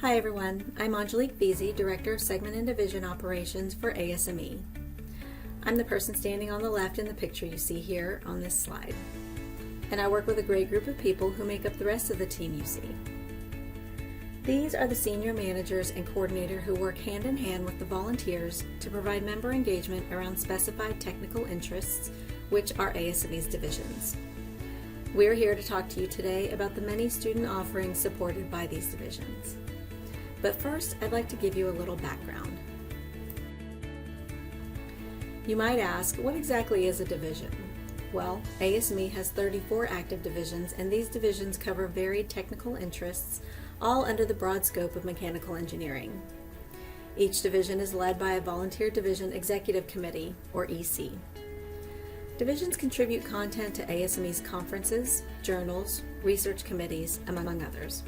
Hi everyone, I'm Angelique Veazey, Director of Segment and Division Operations for ASME. I'm the person standing on the left in the picture you see here on this slide. And I work with a great group of people who make up the rest of the team you see. These are the senior managers and coordinator who work hand in hand with the volunteers to provide member engagement around specified technical interests, which are ASME's divisions. We're here to talk to you today about the many student offerings supported by these divisions. But first, I'd like to give you a little background. You might ask, what exactly is a division? Well, ASME has 34 active divisions, and these divisions cover varied technical interests, all under the broad scope of mechanical engineering. Each division is led by a Volunteer Division Executive Committee, or EC. Divisions contribute content to ASME's conferences, journals, research committees, among others.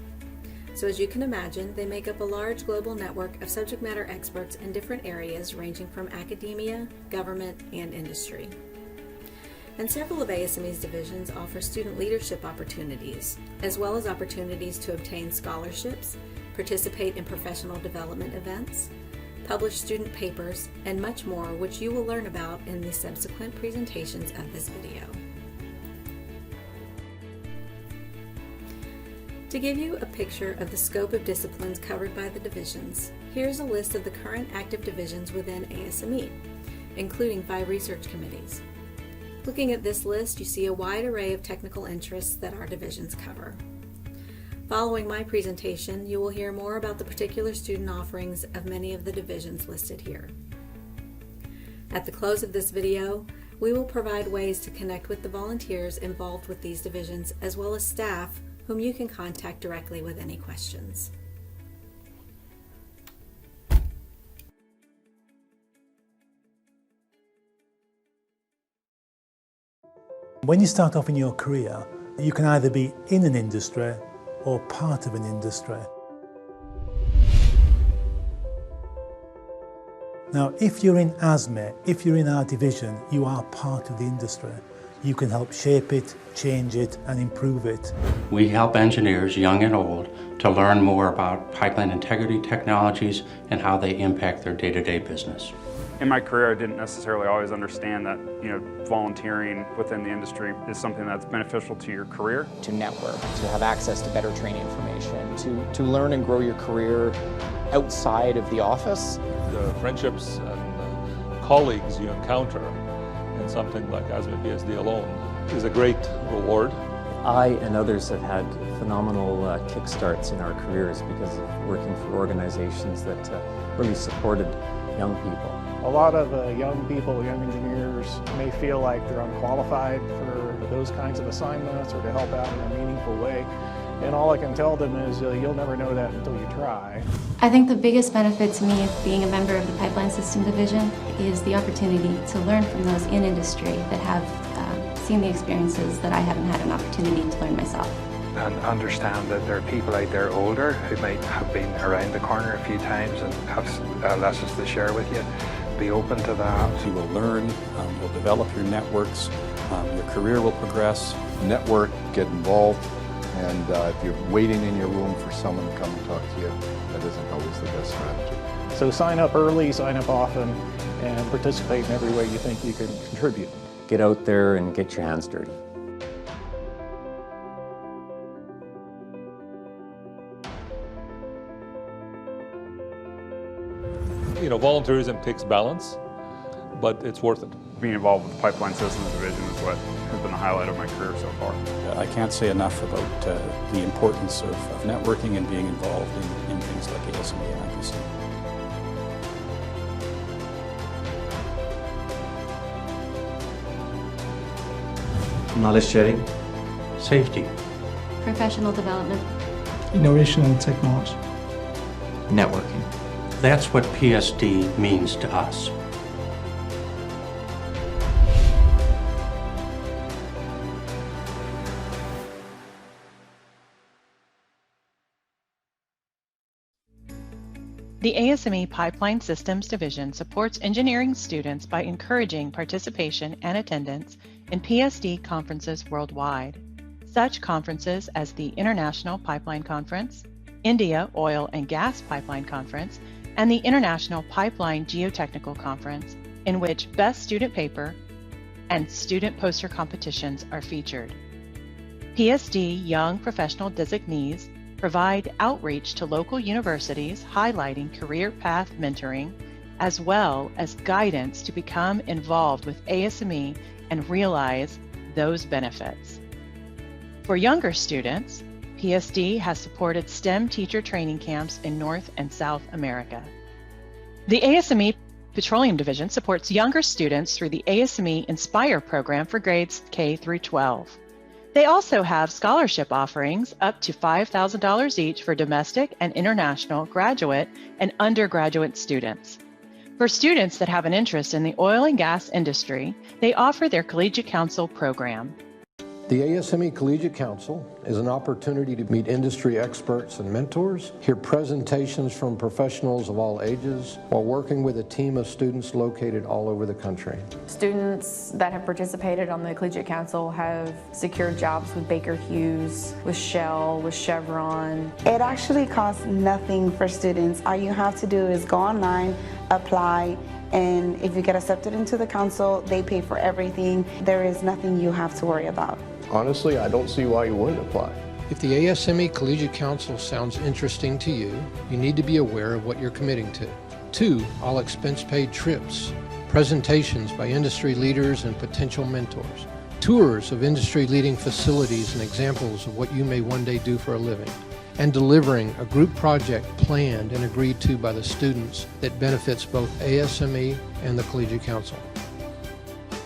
So as you can imagine, they make up a large global network of subject matter experts in different areas ranging from academia, government, and industry. And several of ASME's divisions offer student leadership opportunities, as well as opportunities to obtain scholarships, participate in professional development events, publish student papers, and much more, which you will learn about in the subsequent presentations of this video. To give you a picture of the scope of disciplines covered by the divisions, here's a list of the current active divisions within ASME, including 5 research committees. Looking at this list, you see a wide array of technical interests that our divisions cover. Following my presentation, you will hear more about the particular student offerings of many of the divisions listed here. At the close of this video, we will provide ways to connect with the volunteers involved with these divisions, as well as staff whom you can contact directly with any questions. When you start off in your career, you can either be in an industry or part of an industry. Now, if you're in ASME, if you're in our division, you are part of the industry. You can help shape it, change it, and improve it. We help engineers, young and old, to learn more about pipeline integrity technologies and how they impact their day-to-day business. In my career, I didn't necessarily always understand that, volunteering within the industry is something that's beneficial to your career. To network, to have access to better training information, to learn and grow your career outside of the office. The friendships and the colleagues you encounter in something like ASME BSD alone is a great reward. I and others have had phenomenal kickstarts in our careers because of working for organizations that really supported young people. A lot of young people, young engineers, may feel like they're unqualified for those kinds of assignments or to help out in a meaningful way. And all I can tell them is you'll never know that until you try. I think the biggest benefit to me of being a member of the Pipeline System Division is the opportunity to learn from those in industry that have seen the experiences that I haven't had an opportunity to learn myself. And understand that there are people out there older who might have been around the corner a few times and have lessons to share with you. Be open to that. You will learn, you'll develop your networks, your career will progress. Network, get involved, and if you're waiting in your room for someone to come and talk to you, that isn't always the best strategy. So sign up early, sign up often, and participate in every way you think you can contribute. Get out there and get your hands dirty. Volunteerism takes balance, but it's worth it. Being involved with the Pipeline Systems Division is what has been the highlight of my career so far. I can't say enough about the importance of networking and being involved in things like ASME and IPC. Knowledge sharing, safety, Professional development, innovation and technology, networking. That's what PSD means to us. The ASME Pipeline Systems Division supports engineering students by encouraging participation and attendance in PSD conferences worldwide. Such conferences as the International Pipeline Conference, India Oil and Gas Pipeline Conference, and the International Pipeline Geotechnical Conference, in which Best Student Paper and Student Poster competitions are featured. PSD Young Professional Designees provide outreach to local universities highlighting career path mentoring, as well as guidance to become involved with ASME and realize those benefits. For younger students, PSD has supported STEM teacher training camps in North and South America. The ASME Petroleum Division supports younger students through the ASME Inspire program for grades K through 12. They also have scholarship offerings up to $5,000 each for domestic and international graduate and undergraduate students. For students that have an interest in the oil and gas industry, they offer their Collegiate Council program. The ASME Collegiate Council is an opportunity to meet industry experts and mentors, hear presentations from professionals of all ages, while working with a team of students located all over the country. Students that have participated on the Collegiate Council have secured jobs with Baker Hughes, with Shell, with Chevron. It actually costs nothing for students. All you have to do is go online, apply, and if you get accepted into the council, they pay for everything. There is nothing you have to worry about. Honestly, I don't see why you wouldn't apply. If the ASME Collegiate Council sounds interesting to you, you need to be aware of what you're committing to. 2, all expense-paid trips, presentations by industry leaders and potential mentors, tours of industry-leading facilities and examples of what you may one day do for a living, and delivering a group project planned and agreed to by the students that benefits both ASME and the Collegiate Council.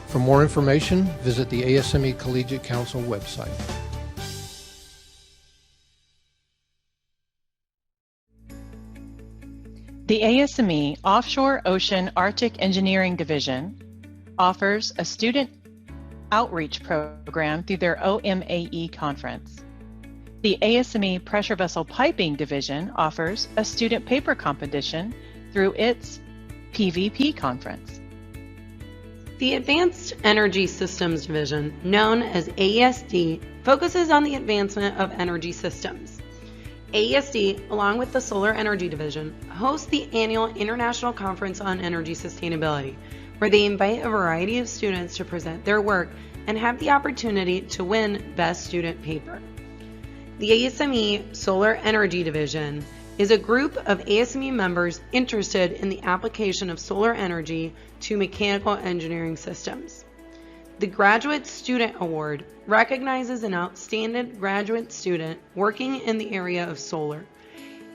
For more information, visit the ASME Collegiate Council website. The ASME Offshore Ocean Arctic Engineering Division offers a student outreach program through their OMAE conference. The ASME Pressure Vessel Piping Division offers a student paper competition through its PVP conference. The Advanced Energy Systems Division, known as AESD, focuses on the advancement of energy systems. AESD, along with the Solar Energy Division, hosts the annual International Conference on Energy Sustainability, where they invite a variety of students to present their work and have the opportunity to win Best Student Paper. The ASME Solar Energy Division is a group of ASME members interested in the application of solar energy to mechanical engineering systems. The Graduate Student Award recognizes an outstanding graduate student working in the area of solar.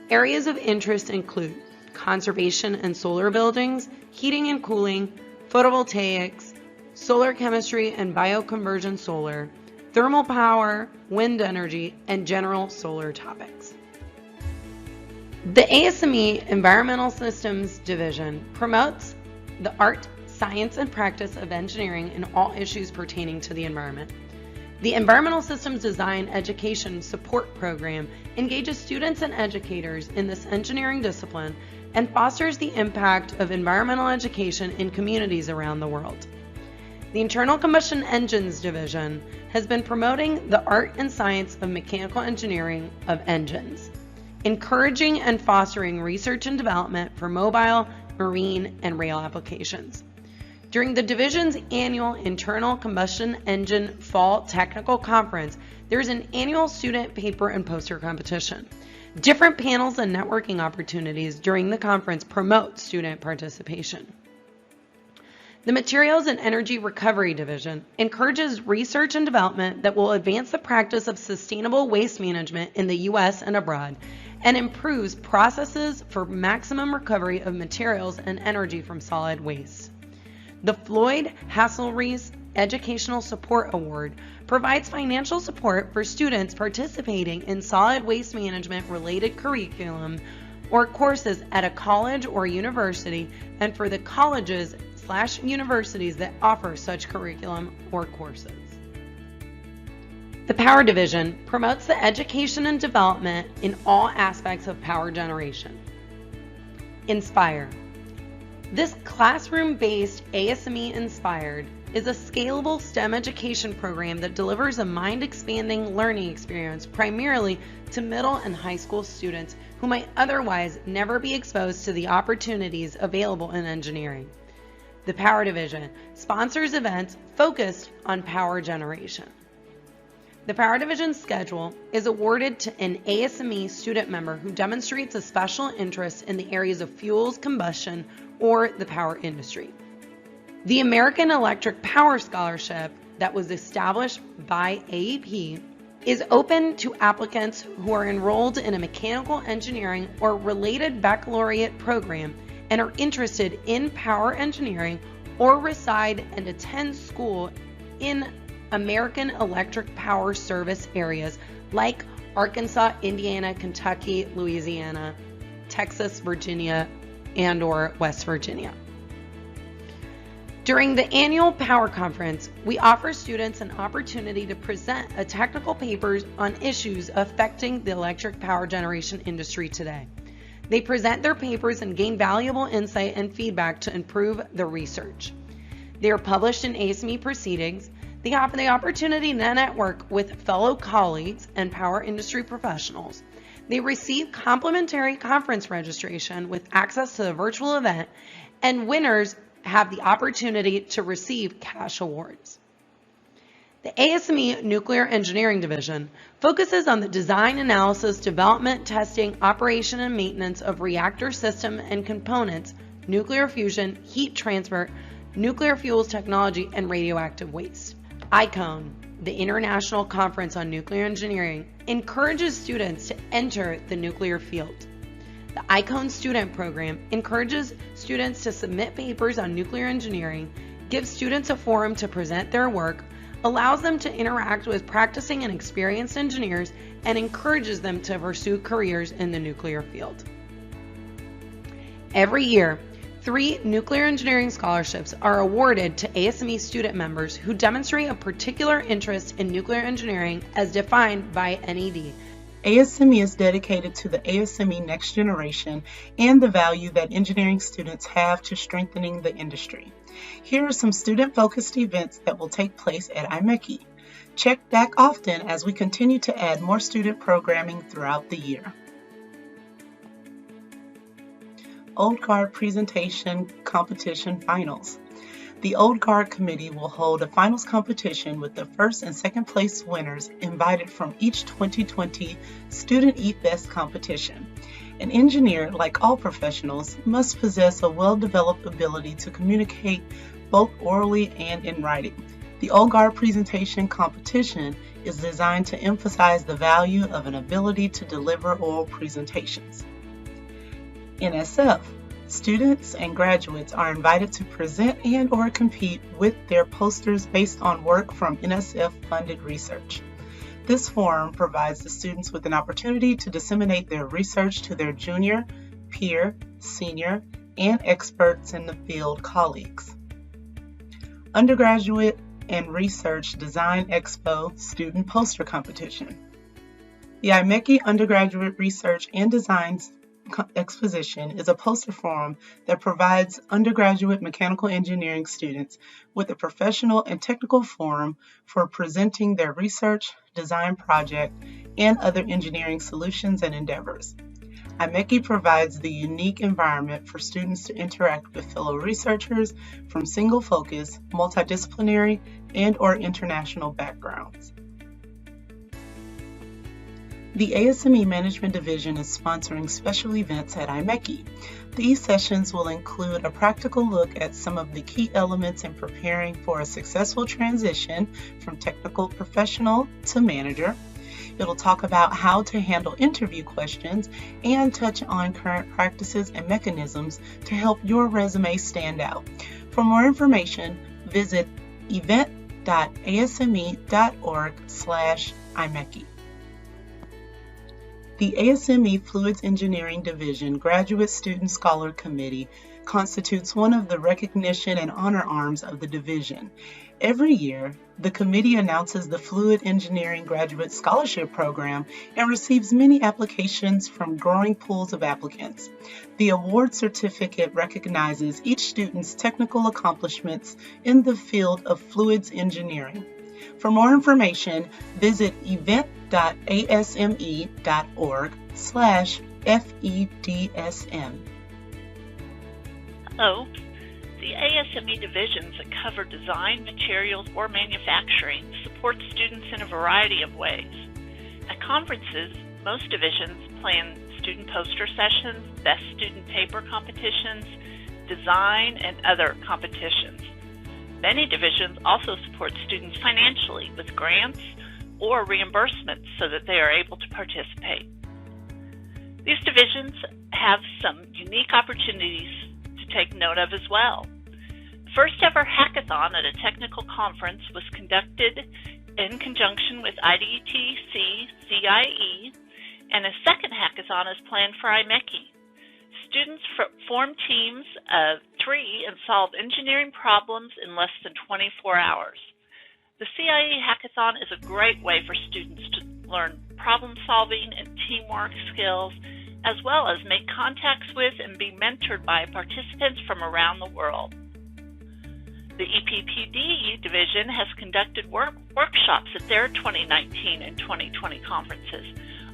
Areas of interest include conservation and solar buildings, heating and cooling, photovoltaics, solar chemistry and bioconversion solar, thermal power, wind energy, and general solar topics. The ASME Environmental Systems Division promotes the art, science, and practice of engineering in all issues pertaining to the environment. The Environmental Systems Design Education Support Program engages students and educators in this engineering discipline and fosters the impact of environmental education in communities around the world. The Internal Combustion Engines Division has been promoting the art and science of mechanical engineering of engines, encouraging and fostering research and development for mobile, marine, and rail applications. During the division's annual Internal Combustion Engine Fall Technical Conference, there is an annual student paper and poster competition. Different panels and networking opportunities during the conference promote student participation. The Materials and Energy Recovery Division encourages research and development that will advance the practice of sustainable waste management in the U.S. and abroad, and improves processes for maximum recovery of materials and energy from solid waste. The Floyd Hasselreese Educational Support Award provides financial support for students participating in solid waste management related curriculum or courses at a college or university, and for the colleges/universities that offer such curriculum or courses. The Power Division promotes the education and development in all aspects of power generation. Inspire. This classroom-based ASME-inspired is a scalable STEM education program that delivers a mind-expanding learning experience primarily to middle and high school students who might otherwise never be exposed to the opportunities available in engineering. The Power Division sponsors events focused on power generation. The Power Division schedule is awarded to an ASME student member who demonstrates a special interest in the areas of fuels, combustion, or the power industry. The American Electric Power Scholarship that was established by AEP is open to applicants who are enrolled in a mechanical engineering or related baccalaureate program and are interested in power engineering or reside and attend school in American Electric Power Service areas like Arkansas, Indiana, Kentucky, Louisiana, Texas, Virginia, and/or West Virginia. During the annual Power Conference, we offer students an opportunity to present a technical papers on issues affecting the electric power generation industry today. They present their papers and gain valuable insight and feedback to improve the research. They are published in ASME proceedings. They have the opportunity to network with fellow colleagues and power industry professionals. They receive complimentary conference registration with access to the virtual event, and winners have the opportunity to receive cash awards. The ASME Nuclear Engineering Division focuses on the design, analysis, development, testing, operation, and maintenance of reactor system and components, nuclear fusion, heat transfer, nuclear fuels technology, and radioactive waste. ICONE, the International Conference on Nuclear Engineering, encourages students to enter the nuclear field. The ICONE student program encourages students to submit papers on nuclear engineering, gives students a forum to present their work, allows them to interact with practicing and experienced engineers, and encourages them to pursue careers in the nuclear field. Every year, 3 nuclear engineering scholarships are awarded to ASME student members who demonstrate a particular interest in nuclear engineering as defined by NED. ASME is dedicated to the ASME Next Generation and the value that engineering students have to strengthening the industry. Here are some student-focused events that will take place at IMechE. Check back often as we continue to add more student programming throughout the year. Old Guard Presentation Competition Finals. The Old Guard Committee will hold a finals competition with the first and second place winners invited from each 2020 Student Eat Best competition. An engineer, like all professionals, must possess a well-developed ability to communicate both orally and in writing. The Old Guard Presentation Competition is designed to emphasize the value of an ability to deliver oral presentations. NSF. Students and graduates are invited to present and/or compete with their posters based on work from NSF-funded research. This forum provides the students with an opportunity to disseminate their research to their junior, peer, senior, and experts in the field colleagues. Undergraduate and Research Design Expo Student Poster Competition. The IMechE Undergraduate Research and Design Exposition is a poster forum that provides undergraduate mechanical engineering students with a professional and technical forum for presenting their research, design project, and other engineering solutions and endeavors. IMechE provides the unique environment for students to interact with fellow researchers from single focus, multidisciplinary, and/or international backgrounds. The ASME Management Division is sponsoring special events at IMechE. These sessions will include a practical look at some of the key elements in preparing for a successful transition from technical professional to manager. It'll talk about how to handle interview questions and touch on current practices and mechanisms to help your resume stand out. For more information, visit event.asme.org/IMechE. The ASME Fluids Engineering Division Graduate Student Scholar Committee constitutes one of the recognition and honor arms of the division. Every year, the committee announces the Fluid Engineering Graduate Scholarship Program and receives many applications from growing pools of applicants. The award certificate recognizes each student's technical accomplishments in the field of fluids engineering. For more information, visit event.asme.org/FEDSM. Hello. The ASME divisions that cover design, materials, or manufacturing support students in a variety of ways. At conferences, most divisions plan student poster sessions, best student paper competitions, design, and other competitions. Many divisions also support students financially with grants or reimbursements so that they are able to participate. These divisions have some unique opportunities to take note of as well. The first ever hackathon at a technical conference was conducted in conjunction with IDTC-CIE, and a second hackathon is planned for IMechE. Students form teams of 3 and solve engineering problems in less than 24 hours. The CIE hackathon is a great way for students to learn problem solving and teamwork skills, as well as make contacts with and be mentored by participants from around the world. The EPPD division has conducted workshops at their 2019 and 2020 conferences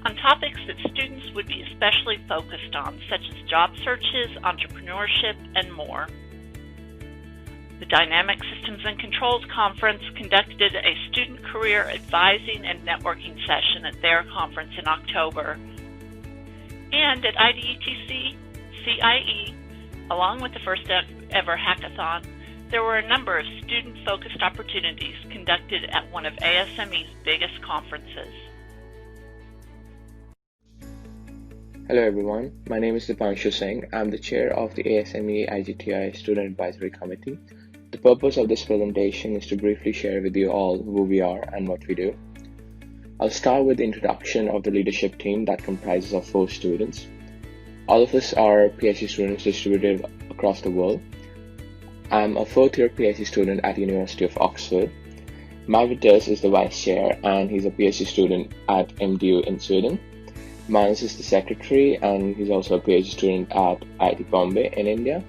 on topics that students would be especially focused on, such as job searches, entrepreneurship, and more. The Dynamic Systems and Controls Conference conducted a student career advising and networking session at their conference in October. And at IDETC-CIE, along with the first ever hackathon, there were a number of student-focused opportunities conducted at one of ASME's biggest conferences. Hello everyone, my name is Dipanshu Singh. I'm the chair of the ASME IGTI Student Advisory Committee. The purpose of this presentation is to briefly share with you all who we are and what we do. I'll start with the introduction of the leadership team that comprises of 4 students. All of us are PhD students distributed across the world. I'm a 4th year PhD student at the University of Oxford. Mavitus is the vice chair and he's a PhD student at MDU in Sweden. Manas is the secretary and he's also a PhD student at IIT Bombay in India.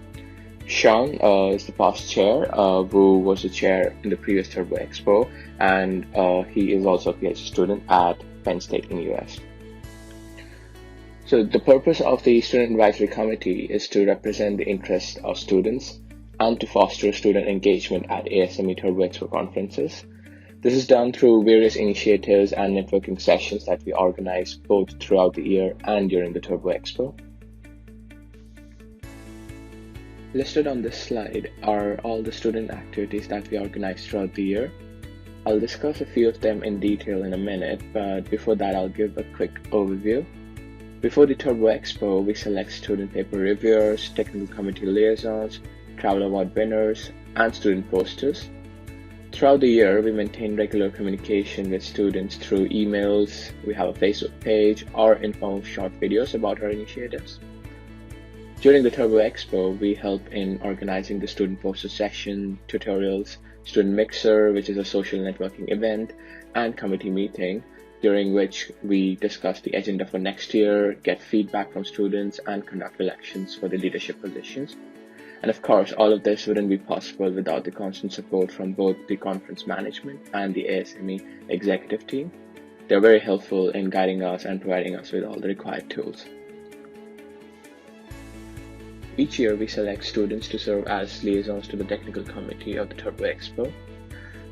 Sean is the past chair who was the chair in the previous Turbo Expo, and he is also a PhD student at Penn State in the US. So the purpose of the Student Advisory Committee is to represent the interests of students and to foster student engagement at ASME Turbo Expo conferences. This is done through various initiatives and networking sessions that we organize both throughout the year and during the Turbo Expo. Listed on this slide are all the student activities that we organize throughout the year. I'll discuss a few of them in detail in a minute, but before that I'll give a quick overview. Before the Turbo Expo, we select student paper reviewers, technical committee liaisons, travel award winners, and student posters. Throughout the year, we maintain regular communication with students through emails, we have a Facebook page, or in form of short videos about our initiatives. During the Turbo Expo, we help in organizing the student poster session, tutorials, student mixer, which is a social networking event, and committee meeting, during which we discuss the agenda for next year, get feedback from students, and conduct elections for the leadership positions. And of course, all of this wouldn't be possible without the constant support from both the conference management and the ASME executive team. They're very helpful in guiding us and providing us with all the required tools. Each year, we select students to serve as liaisons to the technical committee of the Turbo Expo.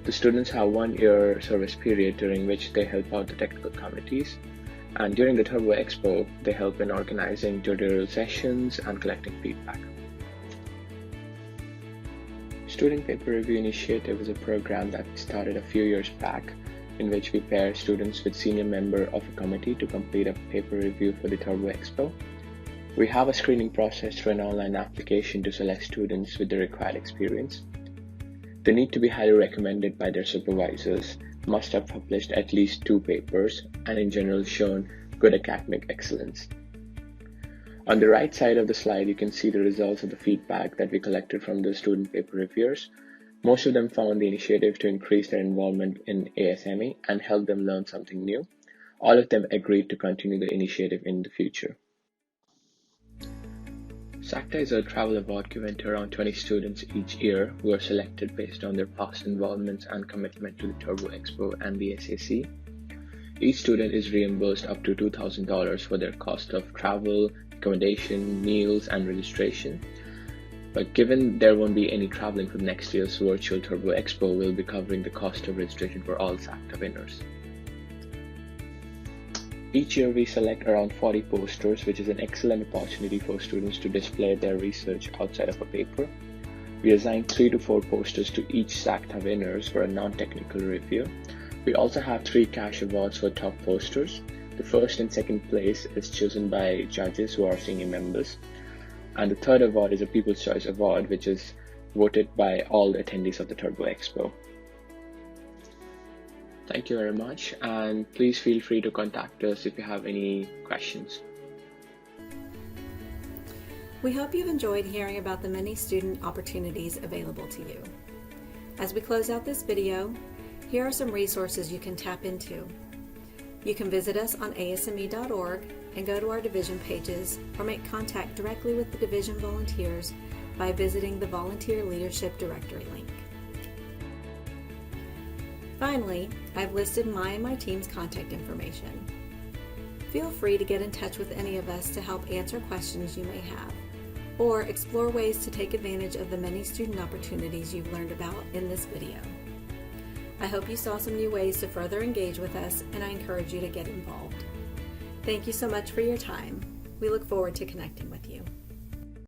The students have 1 year service period during which they help out the technical committees. And during the Turbo Expo, they help in organizing tutorial sessions and collecting feedback. Student Paper Review Initiative is a program that we started a few years back, in which we pair students with senior member of a committee to complete a paper review for the Turbo Expo. We have a screening process through an online application to select students with the required experience. They need to be highly recommended by their supervisors, must have published at least 2 papers, and in general shown good academic excellence. On the right side of the slide, you can see the results of the feedback that we collected from the student paper reviewers. Most of them found the initiative to increase their involvement in ASME and help them learn something new. All of them agreed to continue the initiative in the future. SACTA is a travel award given to around 20 students each year who are selected based on their past involvements and commitment to the Turbo Expo and the SAC. Each student is reimbursed up to $2,000 for their cost of travel, accommodation, meals, and registration. But given there won't be any traveling for next year's virtual Turbo Expo, we'll be covering the cost of registration for all SACTA winners. Each year we select around 40 posters, which is an excellent opportunity for students to display their research outside of a paper. We assign 3 to 4 posters to each SACTA winners for a non-technical review. We also have 3 cash awards for top posters. The first and second place is chosen by judges who are senior members. And the third award is a People's Choice Award, which is voted by all the attendees of the Turbo Expo. Thank you very much, and please feel free to contact us if you have any questions. We hope you've enjoyed hearing about the many student opportunities available to you. As we close out this video, here are some resources you can tap into. You can visit us on asme.org and go to our division pages or make contact directly with the division volunteers by visiting the Volunteer Leadership Directory link. Finally, I've listed my and my team's contact information. Feel free to get in touch with any of us to help answer questions you may have, or explore ways to take advantage of the many student opportunities you've learned about in this video. I hope you saw some new ways to further engage with us, and I encourage you to get involved. Thank you so much for your time. We look forward to connecting with you.